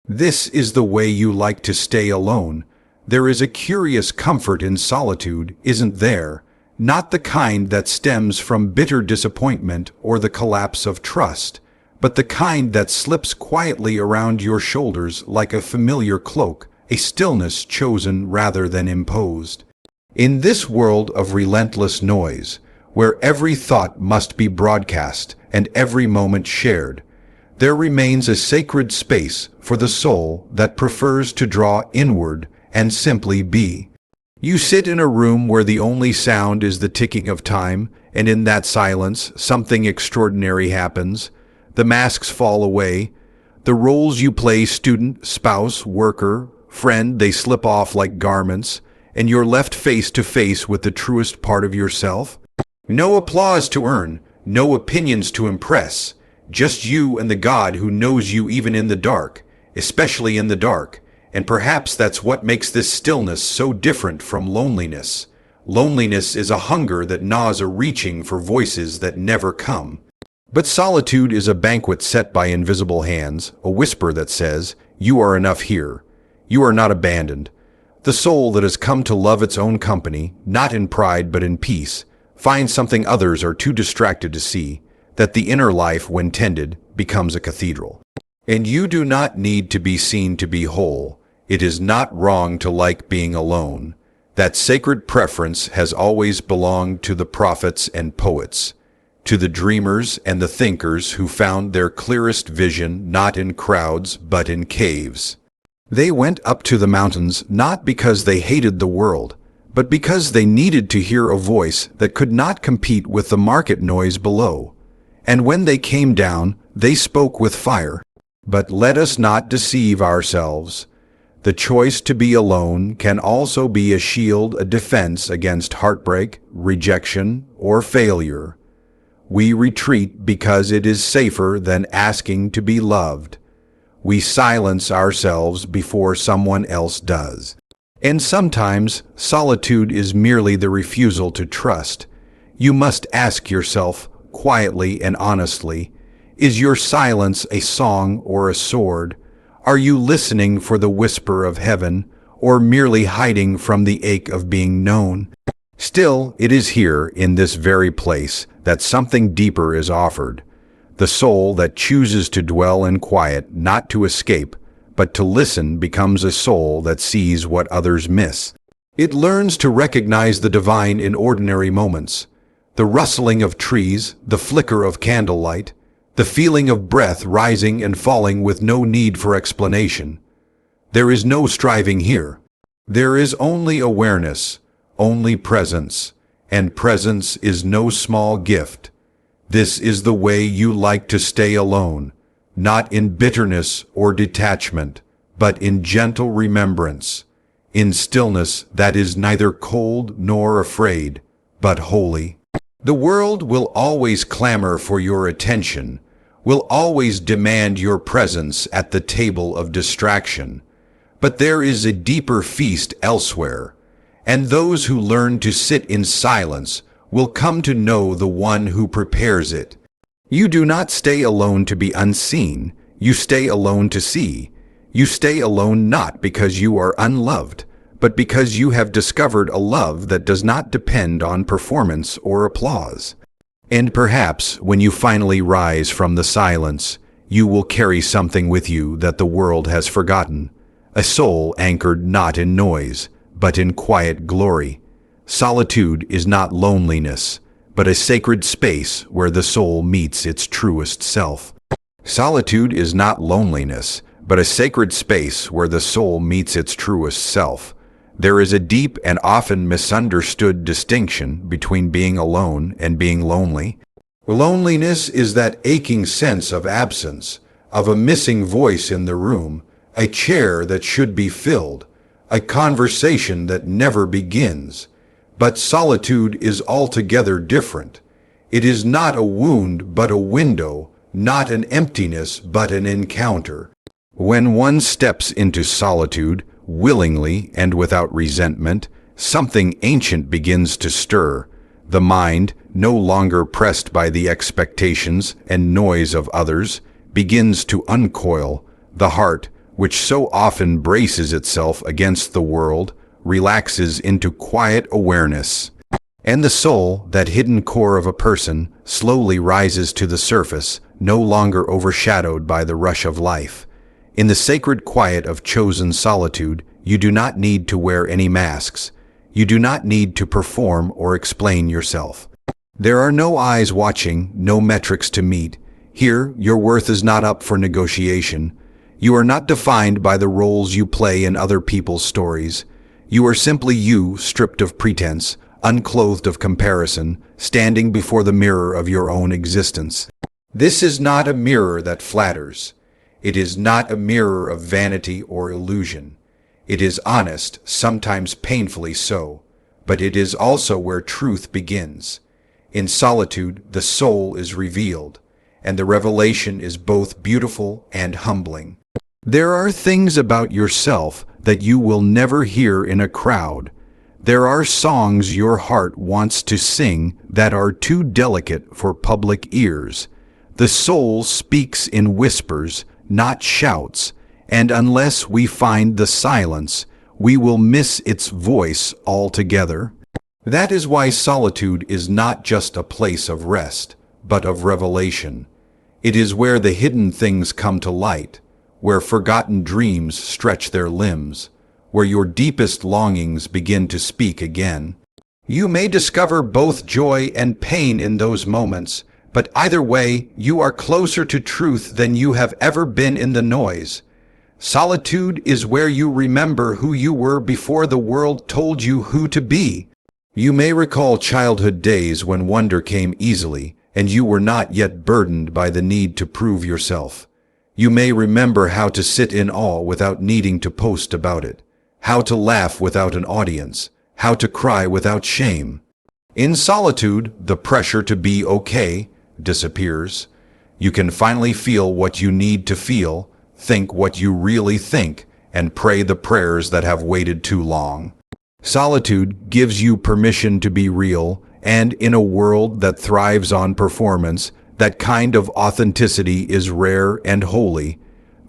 This is the way you like to stay alone. There is a curious comfort in solitude, isn't there? Not the kind that stems from bitter disappointment or the collapse of trust, but the kind that slips quietly around your shoulders like a familiar cloak, a stillness chosen rather than imposed. In this world of relentless noise, where every thought must be broadcast and every moment shared, there remains a sacred space for the soul that prefers to draw inward and simply be. You sit in a room where the only sound is the ticking of time, and in that silence, something extraordinary happens. The masks fall away. The roles you play, student, spouse, worker, friend, they slip off like garments, and you're left face to face with the truest part of yourself. No applause to earn, no opinions to impress, just you and the God who knows you even in the dark, especially in the dark. And perhaps that's what makes this stillness so different from loneliness. Loneliness is a hunger that gnaws a reaching for voices that never come. But solitude is a banquet set by invisible hands, a whisper that says, "You are enough here. You are not abandoned." The soul that has come to love its own company, not in pride but in peace, finds something others are too distracted to see, that the inner life, when tended, becomes a cathedral. And you do not need to be seen to be whole. It is not wrong to like being alone. That sacred preference has always belonged to the prophets and poets, to the dreamers and the thinkers who found their clearest vision not in crowds but in caves. They went up to the mountains not because they hated the world, but because they needed to hear a voice that could not compete with the market noise below. And when they came down, they spoke with fire. But let us not deceive ourselves. The choice to be alone can also be a shield, a defense against heartbreak, rejection, or failure. We retreat because it is safer than asking to be loved. We silence ourselves before someone else does. And sometimes solitude is merely the refusal to trust. You must ask yourself, quietly and honestly, is your silence a song or a sword? Are you listening for the whisper of heaven, or merely hiding from the ache of being known? Still, it is here, in this very place, that something deeper is offered. The soul that chooses to dwell in quiet, not to escape, but to listen, becomes a soul that sees what others miss. It learns to recognize the divine in ordinary moments. The rustling of trees, the flicker of candlelight, the feeling of breath rising and falling with no need for explanation. There is no striving here. There is only awareness, only presence, and presence is no small gift. This is the way you like to stay alone, not in bitterness or detachment, but in gentle remembrance, in stillness that is neither cold nor afraid, but holy. The world will always clamor for your attention, will always demand your presence at the table of distraction. But there is a deeper feast elsewhere, and those who learn to sit in silence will come to know the one who prepares it. You do not stay alone to be unseen. You stay alone to see. You stay alone not because you are unloved, but because you have discovered a love that does not depend on performance or applause. And perhaps when you finally rise from the silence, you will carry something with you that the world has forgotten, a soul anchored not in noise, but in quiet glory. Solitude is not loneliness, but a sacred space where the soul meets its truest self. Solitude is not loneliness, but a sacred space where the soul meets its truest self. There is a deep and often misunderstood distinction between being alone and being lonely. Loneliness is that aching sense of absence, of a missing voice in the room, a chair that should be filled, a conversation that never begins. But solitude is altogether different. It is not a wound but a window, not an emptiness but an encounter. When one steps into solitude, willingly and without resentment, something ancient begins to stir. The mind, no longer pressed by the expectations and noise of others, begins to uncoil. The heart, which so often braces itself against the world, relaxes into quiet awareness. And the soul, that hidden core of a person, slowly rises to the surface, no longer overshadowed by the rush of life. In the sacred quiet of chosen solitude, you do not need to wear any masks. You do not need to perform or explain yourself. There are no eyes watching, no metrics to meet. Here, your worth is not up for negotiation. You are not defined by the roles you play in other people's stories. You are simply you, stripped of pretense, unclothed of comparison, standing before the mirror of your own existence. This is not a mirror that flatters. It is not a mirror of vanity or illusion. It is honest, sometimes painfully so, but it is also where truth begins. In solitude, the soul is revealed, and the revelation is both beautiful and humbling. There are things about yourself that you will never hear in a crowd. There are songs your heart wants to sing that are too delicate for public ears. The soul speaks in whispers, not shouts, and unless we find the silence, we will miss its voice altogether. That is why solitude is not just a place of rest, but of revelation. It is where the hidden things come to light, where forgotten dreams stretch their limbs, where your deepest longings begin to speak again. You may discover both joy and pain in those moments, but either way, you are closer to truth than you have ever been in the noise. Solitude is where you remember who you were before the world told you who to be. You may recall childhood days when wonder came easily, and you were not yet burdened by the need to prove yourself. You may remember how to sit in awe without needing to post about it, how to laugh without an audience, how to cry without shame. In solitude, the pressure to be okay disappears. You can finally feel what you need to feel, think what you really think, and pray the prayers that have waited too long. Solitude gives you permission to be real, and in a world that thrives on performance, that kind of authenticity is rare and holy.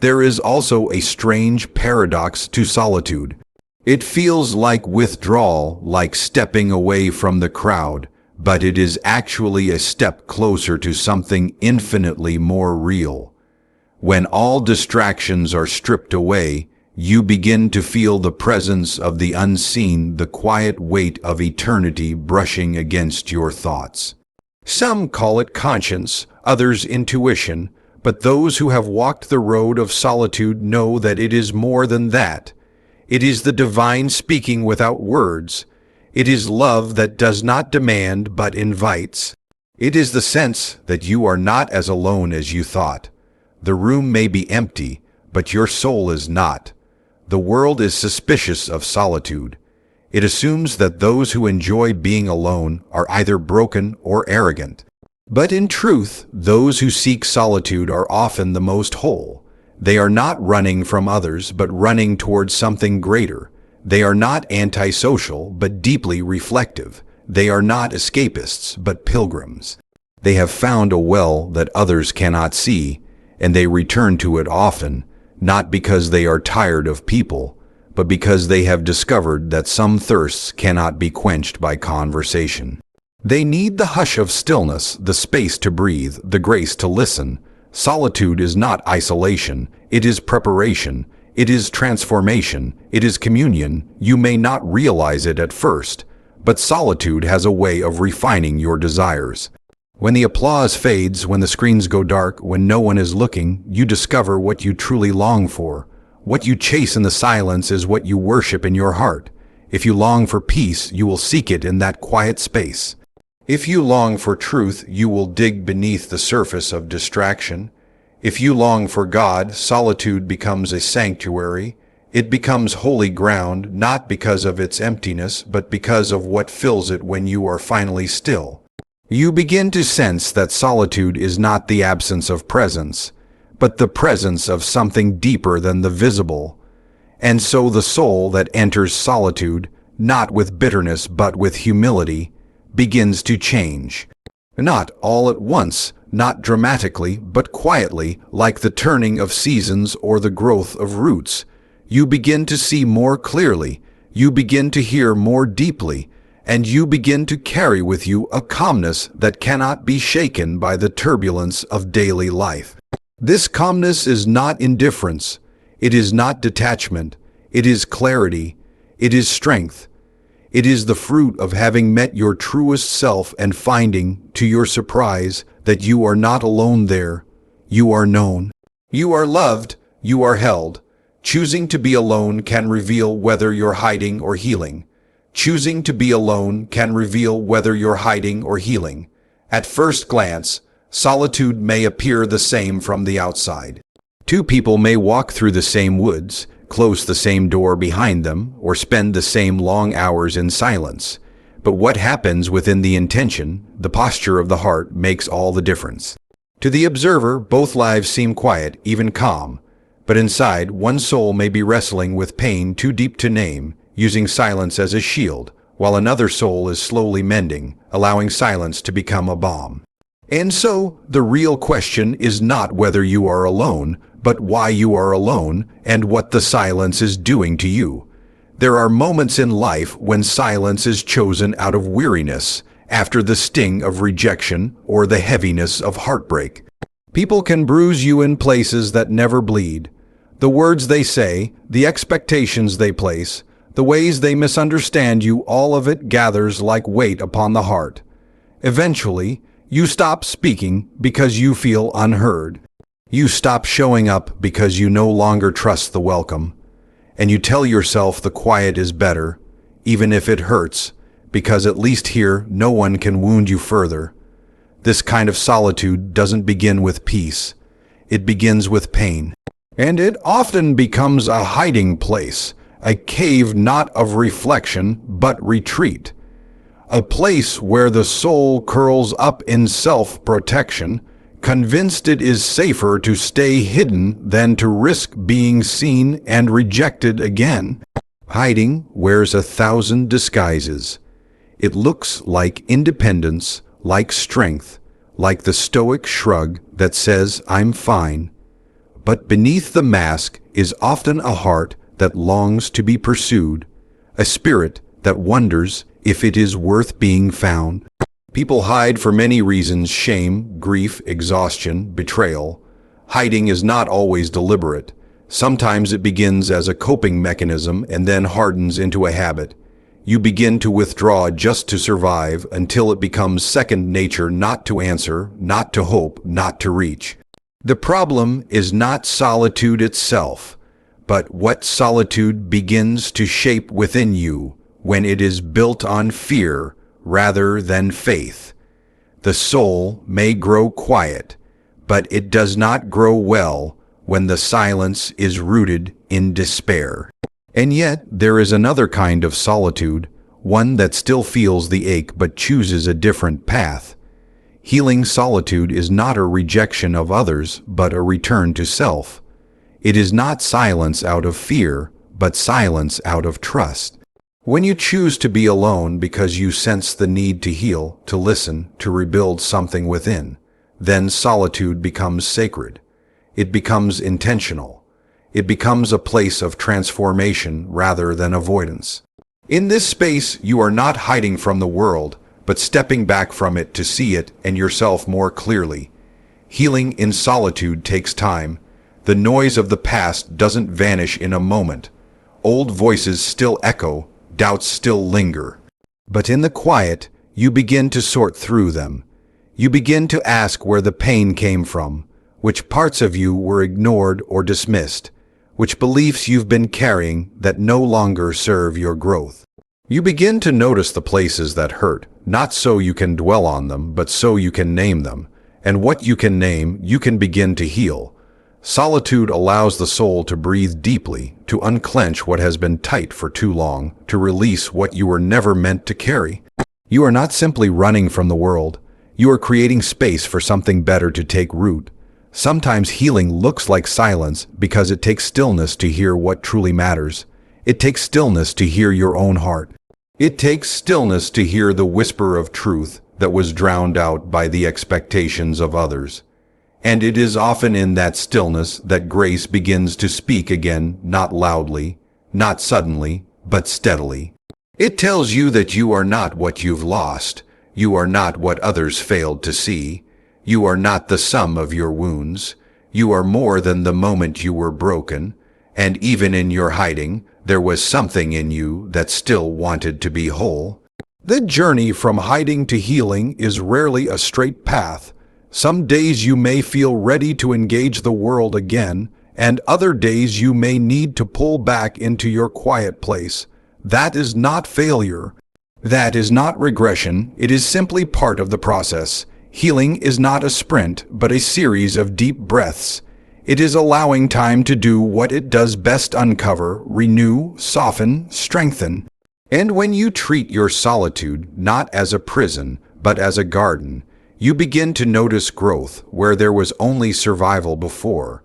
There is also a strange paradox to solitude. It feels like withdrawal, like stepping away from the crowd, but it is actually a step closer to something infinitely more real. When all distractions are stripped away, you begin to feel the presence of the unseen, the quiet weight of eternity brushing against your thoughts. Some call it conscience, others intuition, but those who have walked the road of solitude know that it is more than that. It is the divine speaking without words. It is love that does not demand but invites. It is the sense that you are not as alone as you thought. The room may be empty, but your soul is not. The world is suspicious of solitude. It assumes that those who enjoy being alone are either broken or arrogant. But in truth, those who seek solitude are often the most whole. They are not running from others, but running towards something greater. They are not antisocial, but deeply reflective. They are not escapists, but pilgrims. They have found a well that others cannot see, and they return to it often, not because they are tired of people, but because they have discovered that some thirsts cannot be quenched by conversation. They need the hush of stillness, the space to breathe, the grace to listen. Solitude is not isolation, it is preparation. It is transformation, it is communion. You may not realize it at first, but solitude has a way of refining your desires. When the applause fades, when the screens go dark, when no one is looking, you discover what you truly long for. What you chase in the silence is what you worship in your heart. If you long for peace, you will seek it in that quiet space. If you long for truth, you will dig beneath the surface of distraction. If you long for God, solitude becomes a sanctuary. It becomes holy ground, not because of its emptiness, but because of what fills it when you are finally still. You begin to sense that solitude is not the absence of presence, but the presence of something deeper than the visible. And so the soul that enters solitude, not with bitterness but with humility, begins to change. Not all at once, not dramatically, but quietly, like the turning of seasons or the growth of roots. You begin to see more clearly, you begin to hear more deeply, and you begin to carry with you a calmness that cannot be shaken by the turbulence of daily life. This calmness is not indifference, it is not detachment, it is clarity, it is strength. It is the fruit of having met your truest self and finding, to your surprise, that you are not alone there. You are known. You are loved. You are held. Choosing to be alone can reveal whether you're hiding or healing. Choosing to be alone can reveal whether you're hiding or healing. At first glance, solitude may appear the same from the outside. Two people may walk through the same woods, close the same door behind them, or spend the same long hours in silence. But what happens within the intention, the posture of the heart, makes all the difference. To the observer, both lives seem quiet, even calm. But inside, one soul may be wrestling with pain too deep to name, using silence as a shield, while another soul is slowly mending, allowing silence to become a balm. And so, the real question is not whether you are alone, but why you are alone and what the silence is doing to you. There are moments in life when silence is chosen out of weariness, after the sting of rejection or the heaviness of heartbreak. People can bruise you in places that never bleed. The words they say, the expectations they place, the ways they misunderstand you, all of it gathers like weight upon the heart. Eventually, you stop speaking because you feel unheard. You stop showing up because you no longer trust the welcome. And you tell yourself the quiet is better, even if it hurts, because at least here no one can wound you further. This kind of solitude doesn't begin with peace. It begins with pain. And it often becomes a hiding place, a cave not of reflection but retreat. A place where the soul curls up in self-protection, convinced it is safer to stay hidden than to risk being seen and rejected again. Hiding wears 1,000 disguises. It looks like independence, like strength, like the stoic shrug that says, "I'm fine." But beneath the mask is often a heart that longs to be pursued, a spirit that wonders if it is worth being found. People hide for many reasons: shame, grief, exhaustion, betrayal. Hiding is not always deliberate. Sometimes it begins as a coping mechanism and then hardens into a habit. You begin to withdraw just to survive until it becomes second nature, not to answer, not to hope, not to reach. The problem is not solitude itself, but what solitude begins to shape within you when it is built on fear rather than faith. The soul may grow quiet, but it does not grow well when the silence is rooted in despair. And yet there is another kind of solitude, one that still feels the ache but chooses a different path. Healing solitude is not a rejection of others, but a return to self. It is not silence out of fear, but silence out of trust. When you choose to be alone because you sense the need to heal, to listen, to rebuild something within, then solitude becomes sacred. It becomes intentional. It becomes a place of transformation rather than avoidance. In this space, you are not hiding from the world, but stepping back from it to see it and yourself more clearly. Healing in solitude takes time. The noise of the past doesn't vanish in a moment. Old voices still echo, doubts still linger. But in the quiet, you begin to sort through them. You begin to ask where the pain came from, which parts of you were ignored or dismissed, which beliefs you've been carrying that no longer serve your growth. You begin to notice the places that hurt, not so you can dwell on them, but so you can name them. And what you can name, you can begin to heal. Solitude allows the soul to breathe deeply, to unclench what has been tight for too long, to release what you were never meant to carry. You are not simply running from the world. You are creating space for something better to take root. Sometimes healing looks like silence because it takes stillness to hear what truly matters. It takes stillness to hear your own heart. It takes stillness to hear the whisper of truth, that was drowned out by the expectations of others. And it is often in that stillness that grace begins to speak again, not loudly, not suddenly, but steadily. It tells you that you are not what you've lost. You are not what others failed to see. You are not the sum of your wounds. You are more than the moment you were broken. And even in your hiding, there was something in you that still wanted to be whole. The journey from hiding to healing is rarely a straight path. Some days you may feel ready to engage the world again, and other days you may need to pull back into your quiet place. That is not failure. That is not regression. It is simply part of the process. Healing is not a sprint, but a series of deep breaths. It is allowing time to do what it does best: uncover, renew, soften, strengthen. And when you treat your solitude not as a prison, but as a garden, you begin to notice growth where there was only survival before.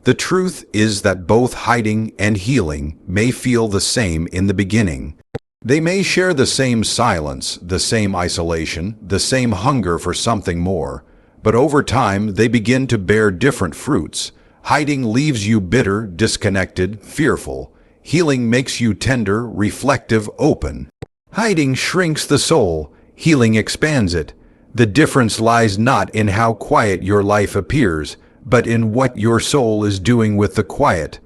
The truth is that both hiding and healing may feel the same in the beginning. They may share the same silence, the same isolation, the same hunger for something more, but over time they begin to bear different fruits. Hiding leaves you bitter, disconnected, fearful. Healing makes you tender, reflective, open. Hiding shrinks the soul. Healing expands it. The difference lies not in how quiet your life appears, but in what your soul is doing with the quiet.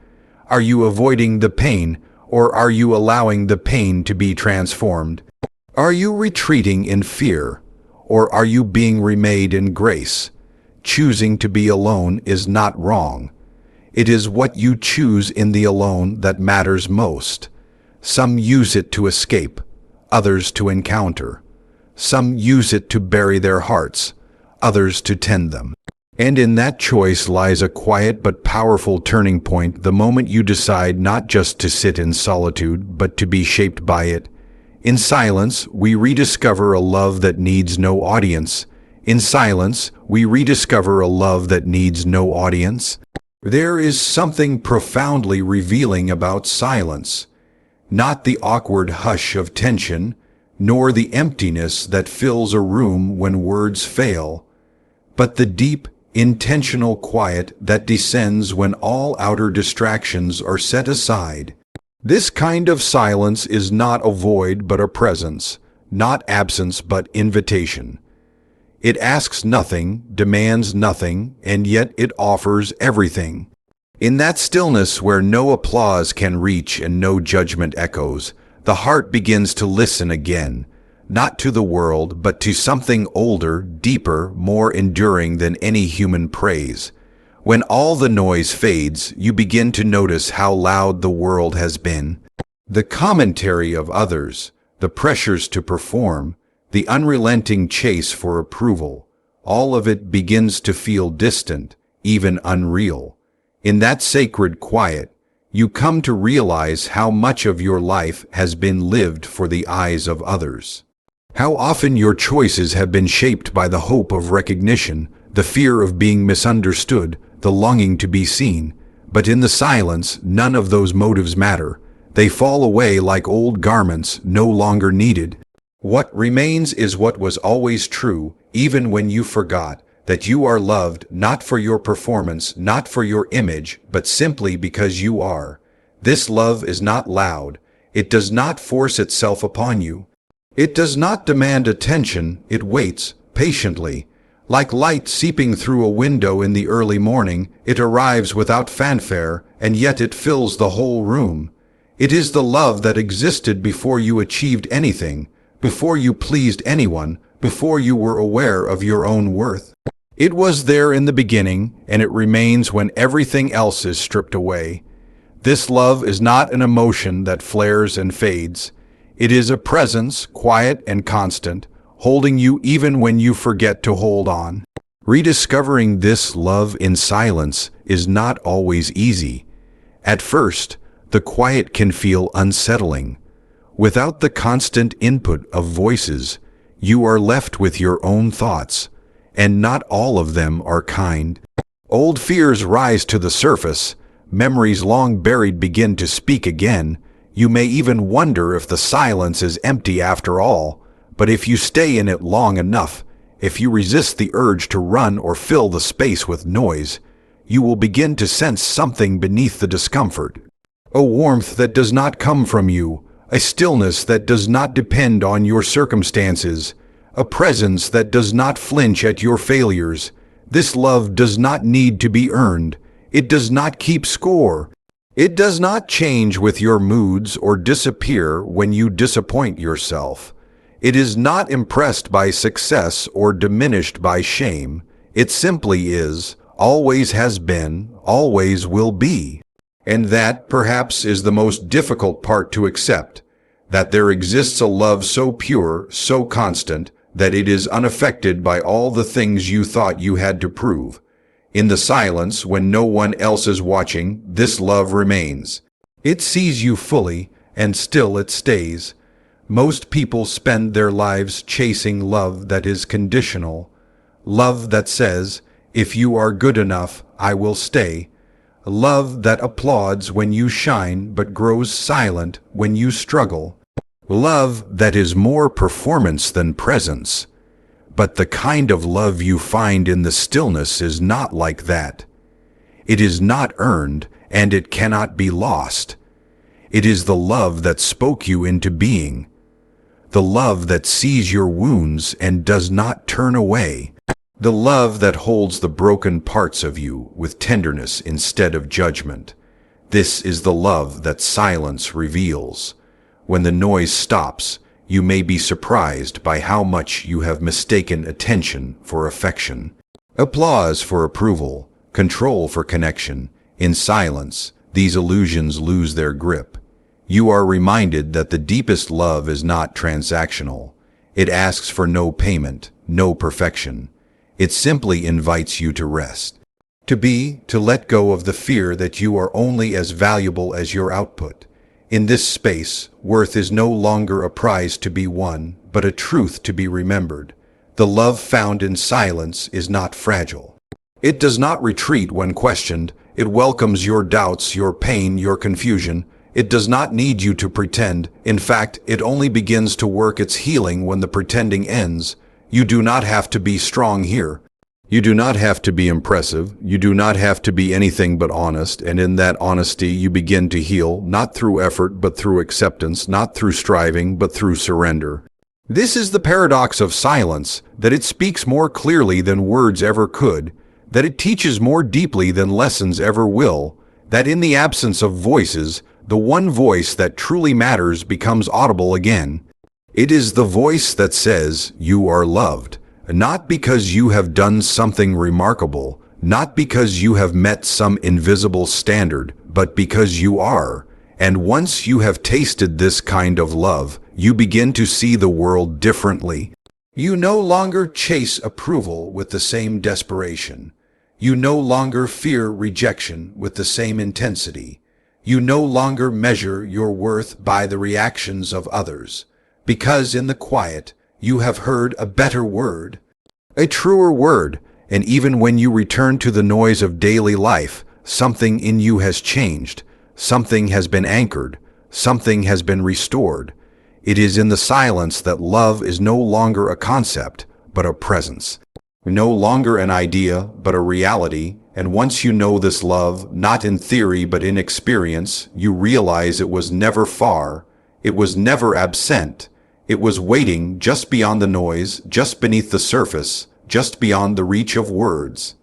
Are you avoiding the pain, or are you allowing the pain to be transformed? Are you retreating in fear, or are you being remade in grace? Choosing to be alone is not wrong. It is what you choose in the alone that matters most. Some use it to escape, others to encounter. Some use it to bury their hearts, others to tend them. And in that choice lies a quiet but powerful turning point, the moment you decide not just to sit in solitude, but to be shaped by it. In silence, we rediscover a love that needs no audience. In silence, we rediscover a love that needs no audience. There is something profoundly revealing about silence. Not the awkward hush of tension, nor the emptiness that fills a room when words fail, but the deep, intentional quiet that descends when all outer distractions are set aside. This kind of silence is not a void but a presence, not absence but invitation. It asks nothing, demands nothing, and yet it offers everything. In that stillness where no applause can reach and no judgment echoes, the heart begins to listen again, not to the world, but to something older, deeper, more enduring than any human praise. When all the noise fades, you begin to notice how loud the world has been. The commentary of others, the pressures to perform, the unrelenting chase for approval, all of it begins to feel distant, even unreal. In that sacred quiet, you come to realize how much of your life has been lived for the eyes of others. How often your choices have been shaped by the hope of recognition, the fear of being misunderstood, the longing to be seen. But in the silence, none of those motives matter. They fall away like old garments, no longer needed. What remains is what was always true, even when you forgot, that you are loved not for your performance, not for your image, but simply because you are. This love is not loud. It does not force itself upon you. It does not demand attention. It waits patiently. Like light seeping through a window in the early morning, it arrives without fanfare, and yet it fills the whole room. It is the love that existed before you achieved anything, before you pleased anyone, before you were aware of your own worth. It was there in the beginning, and it remains when everything else is stripped away. This love is not an emotion that flares and fades. It is a presence, quiet and constant, holding you even when you forget to hold on. Rediscovering this love in silence is not always easy. At first, the quiet can feel unsettling. Without the constant input of voices, you are left with your own thoughts, and not all of them are kind. Old fears rise to the surface. Memories long buried begin to speak again. You may even wonder if the silence is empty after all, But if you stay in it long enough, if you resist the urge to run or fill the space with noise, you will begin to sense something beneath the discomfort. A warmth that does not come from you, a stillness that does not depend on your circumstances, a presence that does not flinch at your failures. This love does not need to be earned. It does not keep score. It does not change with your moods or disappear when you disappoint yourself. It is not impressed by success or diminished by shame. It simply is, always has been, always will be. And that, perhaps, is the most difficult part to accept, that there exists a love so pure, so constant, that it is unaffected by all the things you thought you had to prove. In the silence, when no one else is watching, this love remains. It sees you fully, and still it stays. Most people spend their lives chasing love that is conditional, love that says, if you are good enough, I will stay, love that applauds when you shine but grows silent when you struggle, love that is more performance than presence. But the kind of love you find in the stillness is not like that. It is not earned, and it cannot be lost. It is the love that spoke you into being, the love that sees your wounds and does not turn away, the love that holds the broken parts of you with tenderness instead of judgment. This is the love that silence reveals. When the noise stops, you may be surprised by how much you have mistaken attention for affection, applause for approval, control for connection. In silence, these illusions lose their grip. You are reminded that the deepest love is not transactional. It asks for no payment, no perfection. It simply invites you to rest, to let go of the fear that you are only as valuable as your output. In this space, worth is no longer a prize to be won, but a truth to be remembered. The love found in silence is not fragile. It does not retreat when questioned. It welcomes your doubts, your pain, your confusion. It does not need you to pretend. In fact, it only begins to work its healing when the pretending ends. You do not have to be strong here. You do not have to be impressive. You do not have to be anything but honest. And in that honesty, you begin to heal, not through effort, but through acceptance, not through striving, but through surrender. This is the paradox of silence, that it speaks more clearly than words ever could, that it teaches more deeply than lessons ever will, that in the absence of voices, the one voice that truly matters becomes audible again. It is the voice that says, you are loved. Not because you have done something remarkable, not because you have met some invisible standard, but because you are. And once you have tasted this kind of love, you begin to see the world differently. You no longer chase approval with the same desperation. You no longer fear rejection with the same intensity. You no longer measure your worth by the reactions of others, because in the quiet, you have heard a better word, a truer word, and even when you return to the noise of daily life, something in you has changed, something has been anchored, something has been restored. It is in the silence that love is no longer a concept, but a presence, no longer an idea, but a reality. And once you know this love, not in theory but in experience, you realize it was never far, it was never absent. It was waiting just beyond the noise, just beneath the surface, just beyond the reach of words.